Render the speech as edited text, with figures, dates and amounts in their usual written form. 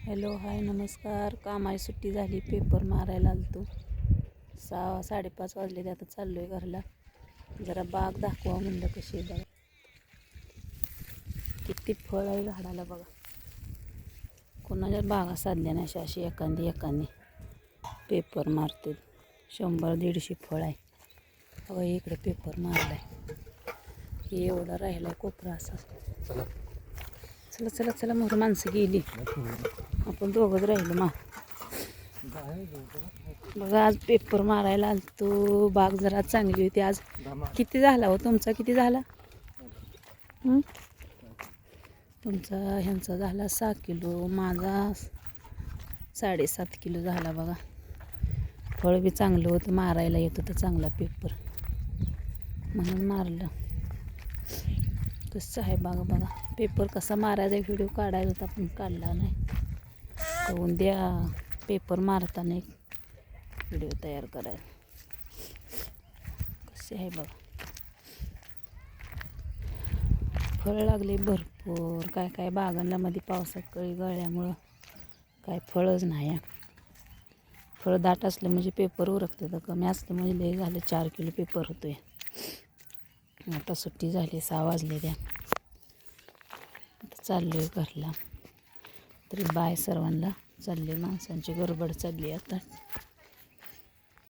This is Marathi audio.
हॅलो हाय नमस्कार. कामाची सुट्टी झाली, पेपर मारायला आलतो. 6:30 वाजले. आता चाललोय घरला. जरा बाग दाखवा म्हणलं कशी आहे बघा. किती फळ आहे झाडाला बघा. कोणाच्या बागा साधल्या नाही अशी एखादी पेपर मारते. 100-150 फळ आहे बघा. इकडे पेपर मारलाय. हे एवढा राहिलाय कोपरा असा. चला चला चला मोर माणसं गेली, आपण दोघंच राहिलो बघा. आज पेपर मारायला आलतो. बाग जरा चांगली होती आज. किती झाला हो तुमचा? किती झाला तुमचा? ह्यांचा झाला 6 किलो, माझा 7.5 किलो झाला बघा. फळ बी चांगलं होतं, मारायला येत होतं चांगला पेपर, म्हणून मारलं. कसं आहे बघा बघा. पेपर कसा मारायचा व्हिडिओ काढायचा होता पण काढला नाही. तर उद्या पेपर मारताना एक व्हिडिओ तयार करायचा. कसे आहे बघा. फळ लागले भरपूर. काय बागांना मध्ये पावसात कळी गळल्यामुळं काय फळच नाही. फळ दाट असलं म्हणजे पेपर उरकते, तर कमी असलं म्हणजे लय झालं 4 किलो पेपर होतोय. आता सुट्टी झाली, 6 वाजले द्या. आता चाललोय घरला. तरी बाय सर्वांना. चालले, माणसांची गडबड चालली आता.